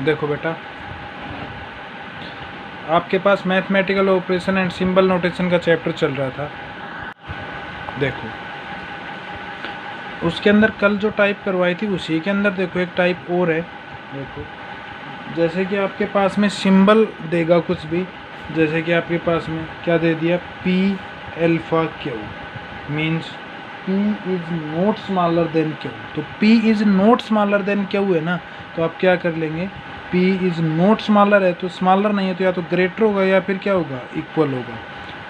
देखो बेटा, आपके पास mathematical operation and symbol notation का चैप्टर चल रहा था। देखो उसके अंदर कल जो टाइप करवाई थी उसी के अंदर देखो एक टाइप और है। देखो जैसे कि आपके पास में सिंबल देगा कुछ भी, जैसे कि आपके पास में क्या दे दिया, P alpha Q, means P is not smaller than Q. तो P is not smaller than Q है ना, तो आप क्या कर लेंगे, P इज नॉट स्मॉलर है तो स्मॉलर नहीं है तो या तो ग्रेटर होगा या फिर क्या होगा, इक्वल होगा।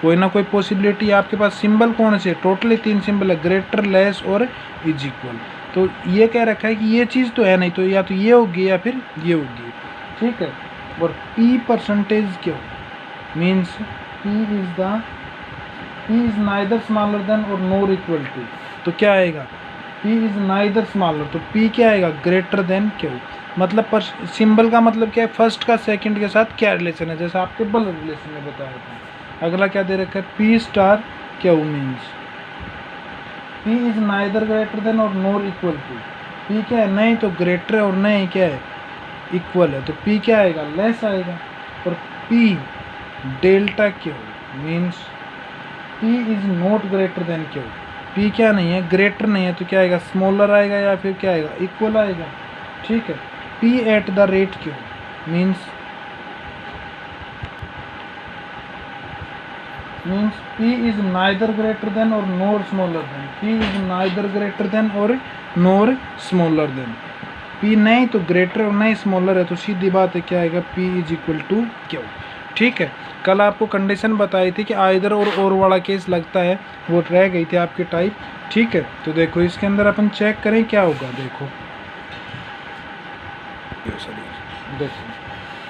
कोई ना कोई पॉसिबिलिटी आपके पास। सिंबल कौन से, टोटली 3 सिंबल है, ग्रेटर, लेस और इज इक्वल। तो ये कह रखा है कि ये चीज़ तो है नहीं, तो या तो ये होगी या फिर ये होगी, ठीक है। और P percentage Q means P is neither smaller than और नोर इक्वल टू। तो क्या आएगा, P इज नाइदर स्मॉलर, तो P क्या आएगा, ग्रेटर देन क्यू। मतलब सिंबल का मतलब क्या है, फर्स्ट का सेकंड के साथ क्या रिलेशन है, जैसे आपके बल रिलेशन में बताया था। अगला क्या दे रखा है, P star Q means P is neither greater than और नोर इक्वल टू। P क्या है, नहीं तो ग्रेटर है और नहीं क्या है, इक्वल है, तो P क्या आएगा, लेस आएगा। और P delta Q means P is not greater than Q. P क्या नहीं है, ग्रेटर नहीं है, तो क्या आएगा, स्मॉलर आएगा या फिर क्या आएगा, इक्वल आएगा, ठीक है। P at the rate Q means P is neither greater than और nor smaller than. P is neither greater than और नोर स्मॉलर देन। P नहीं तो ग्रेटर और नहीं स्मॉलर है, तो सीधी बात है क्या आएगा, P is equal to Q, ठीक है। कल आपको कंडीशन बताई थी कि आइदर और वाला केस लगता है, वो रह गई थी आपकी टाइप, ठीक है। तो देखो इसके अंदर अपन चेक करें क्या होगा। देखो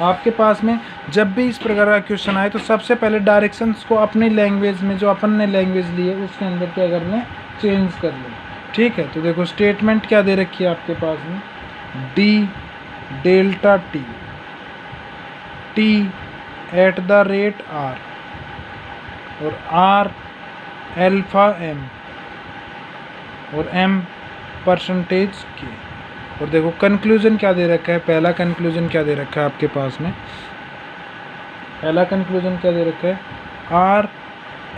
आपके पास में जब भी इस प्रकार का क्वेश्चन आए तो सबसे पहले डायरेक्शंस को अपनी लैंग्वेज में, जो अपन ने लैंग्वेज ली है उसके अंदर क्या करना है, चेंज कर लें, ठीक है। तो देखो स्टेटमेंट क्या दे रखी है आपके पास में, D delta T, T at the rate R, और आर एल्फा एम, और एम परसेंटेज के। और देखो कंक्लूजन क्या दे रखा है, पहला कंक्लूजन क्या दे रखा है आपके पास में, पहला कंक्लूजन क्या दे रखा है, R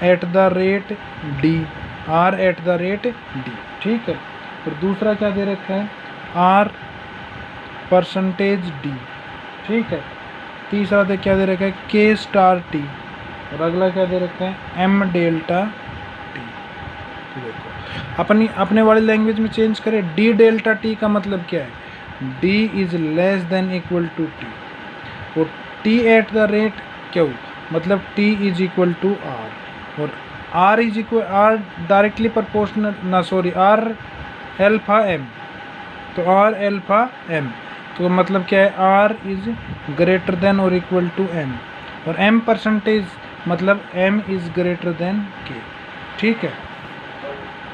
at the rate D, R at the rate D, ठीक है। और दूसरा क्या दे रखा है, आर परसेंटेज डी, ठीक है। तीसरा दे क्या दे रखा है, के स्टार टी, और अगला क्या दे रखा है, एम डेल्टा टी। तो देखो अपने वाली लैंग्वेज में चेंज करें, डी डेल्टा टी का मतलब क्या है, D is less than equal to T, और T at the rate Q मतलब T is equal to R, और R is equal, R directly proportional ना, सॉरी, आर एल्फा एम, तो आर एल्फा एम, तो मतलब क्या है, आर इज ग्रेटर देन और इक्वल टू एम, और एम परसेंटेज मतलब M is greater than K, ठीक है।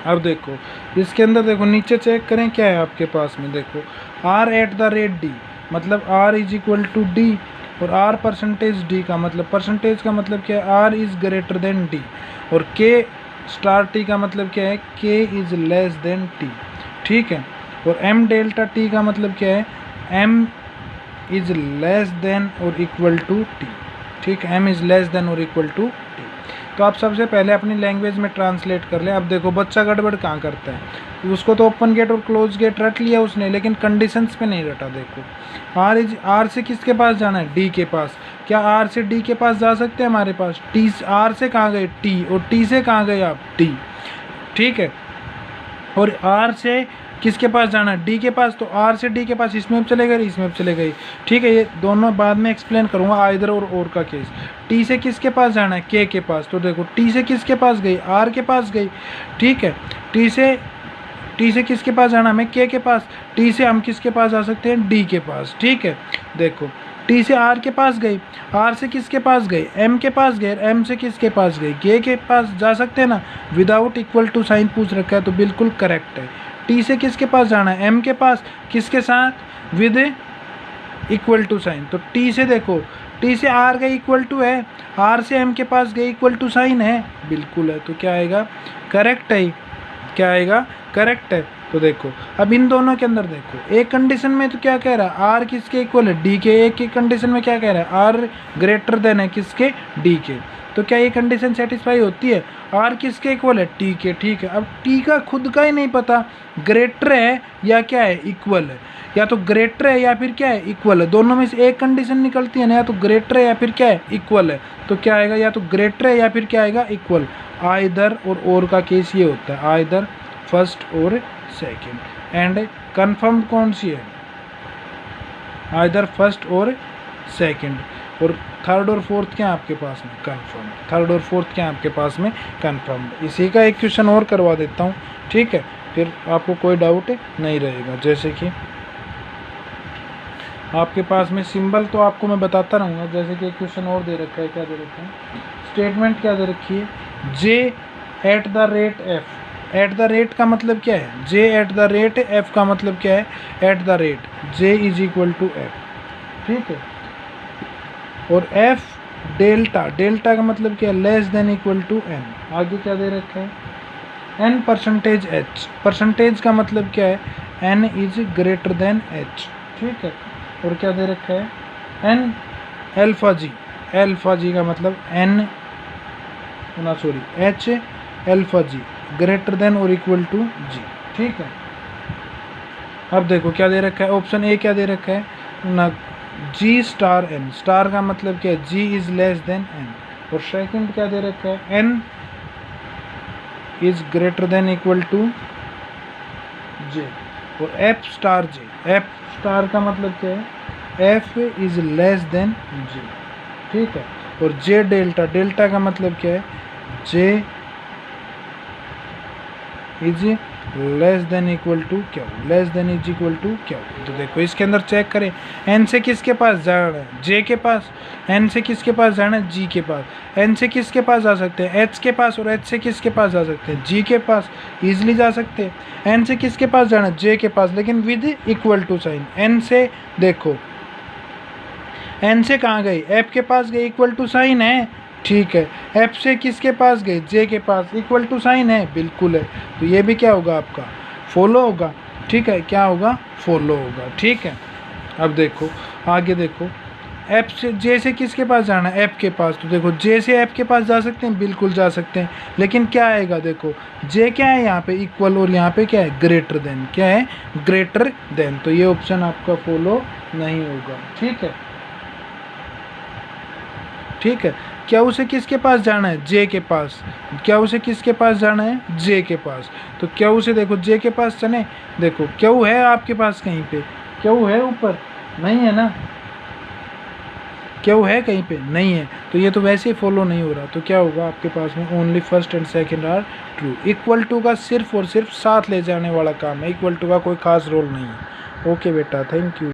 अब देखो इसके अंदर देखो नीचे चेक करें क्या है आपके पास में, देखो R at the rate D मतलब R is equal to D, और आर परसेंटेज डी का मतलब, परसेंटेज का मतलब क्या है, R is greater than D, और के स्टार टी का मतलब क्या है, के इज लेस देन टी, ठीक है। और एम डेल्टा टी का मतलब क्या है, एम इज लेस देन और इक्वल टू टी, ठीक है, एम इज लेस देन और इक्वल टू टी। तो आप सबसे पहले अपनी लैंग्वेज में ट्रांसलेट कर लें। अब देखो बच्चा गड़बड़ कहाँ करता है, उसको तो ओपन गेट और क्लोज गेट रट लिया उसने, लेकिन कंडीशंस पे नहीं रटा। देखो आर से किसके पास जाना है, डी के पास, क्या आर से डी के पास जा सकते हैं हमारे पास, टी आर से कहाँ गए टी, और टी से कहाँ गए आप टी, ठीक है। और आर से किसके पास जाना है, डी के पास, तो आर से डी के पास इसमें भी चले गए, इसमें भी चले गए, ठीक है। ये दोनों बाद में एक्सप्लेन करूंगा, आइदर और का केस। टी से किसके पास जाना है, के पास, तो देखो टी से किसके पास गई, आर के पास गई, ठीक है। टी से किसके पास जाना है, के पास, टी से हम किसके पास जा सकते हैं, डी के पास, ठीक है। देखो टी से आर के पास गई, आर से किसके पास गई, एम के पास गए, एम से किसके पास गई, के पास जा सकते हैं ना, विदाउट इक्वल टू साइन पूछ रखा है तो बिल्कुल करेक्ट है। टी से किसके पास जाना है, एम के पास, किसके साथ, विद इक्वल टू साइन, तो टी से देखो, टी से आर गई इक्वल टू है, आर से एम के पास गई इक्वल टू साइन है, बिल्कुल है, तो क्या आएगा, करेक्ट है, क्या आएगा, करेक्ट है। तो देखो अब इन दोनों के अंदर देखो, एक कंडीशन में तो क्या कह रहा है, आर किसके इक्वल है, डी के। एक की कंडीशन में क्या कह रहा है, आर ग्रेटर देन है किसके, डी के। तो क्या ये कंडीशन सेटिस्फाई होती है, आर किसके इक्वल है, टी के। ठीक है, अब टी का खुद का ही नहीं पता ग्रेटर है या क्या है, इक्वल है। या तो ग्रेटर है या फिर क्या है, इक्वल है। दोनों में से एक कंडीशन निकलती है ना, या तो ग्रेटर है या फिर क्या है, इक्वल है। तो क्या आएगा, या तो ग्रेटर है या फिर क्या आएगा, इक्वल। आइदर और का केस ये होता है, आइदर फर्स्ट और सेकंड। एंड कंफर्म कौन सी है, आइदर फर्स्ट और सेकंड। और थर्ड और फोर्थ क्या है आपके पास में, कंफर्म। थर्ड और फोर्थ क्या है आपके पास में, कंफर्म। इसी का एक क्वेश्चन और करवा देता हूँ, ठीक है, फिर आपको कोई डाउट नहीं रहेगा। जैसे कि आपके पास में सिंबल तो आपको मैं बताता रहूँगा। जैसे कि एक क्वेश्चन और दे रखा है, क्या दे रखा है, स्टेटमेंट क्या दे रखी है, J at the rate F. At the rate का मतलब क्या है, J at the rate, F का मतलब क्या है, at the rate. J is equal to F, ठीक है। और एफ डेल्टा, डेल्टा का मतलब क्या है, less than equal to N. आगे क्या दे रखा है, एन परसेंटेज एच। परसेंटेज का मतलब क्या है, N is greater than H, ठीक है। और क्या दे रखा है, N alpha G. Alpha G का मतलब एन ना sorry H alpha G greater than और इक्वल टू जी, ठीक है। अब देखो क्या दे रखा है, ऑप्शन ए क्या दे रखा है ना, जी स्टार एन। स्टार का मतलब क्या है, G is less than N. और सेकंड क्या दे रखा है, N is greater than equal to J. और F star J. F star का मतलब क्या है, F is less than J, ठीक है। और जे डेल्टा, डेल्टा का मतलब क्या है, J is less than equal to क्या, less than is equal to क्या। तो देखो इसके अंदर चेक करें, एन से किसके पास जाना है, जे के पास। एन से किसके पास जाना है, जी के पास। एन से किसके पास जा सकते हैं, एच के पास। और एच से किसके पास जा सकते हैं, जी के पास। ईजिली जा सकते हैं। एन से किसके पास जाना है, जे के पास, लेकिन with equal to sign. N से देखो, एन से कहाँ गई, एफ के पास गई, इक्वल टू साइन है, ठीक है। एफ से किसके पास गए, जे के पास, इक्वल टू साइन है, बिल्कुल है। तो ये भी क्या होगा आपका, फॉलो होगा, ठीक है। क्या होगा, फॉलो होगा, ठीक है। अब देखो आगे देखो, एफ से जे से किसके पास जाना है, एफ के पास। तो देखो जे से एफ के पास जा सकते हैं, बिल्कुल जा सकते हैं। लेकिन क्या आएगा, देखो जे क्या है यहाँ पे, इक्वल। और यहाँ पे क्या है, ग्रेटर देन। क्या है, ग्रेटर देन। तो ये ऑप्शन आपका फॉलो नहीं होगा, ठीक है, ठीक है। क्या उसे किसके पास जाना है, जे के पास। क्या उसे किसके पास जाना है, जे के पास। तो क्या उसे देखो जे के पास चले, देखो क्यों है आपके पास कहीं पे, क्यों है ऊपर, नहीं है ना, क्यों है कहीं पे, नहीं है। तो ये तो वैसे ही फॉलो नहीं हो रहा। तो क्या होगा आपके पास में, only first and second are true. Equal to का सिर्फ और सिर्फ साथ ले जाने वाला काम है, इक्वल टू का कोई खास रोल नहीं है। ओके बेटा, थैंक यू।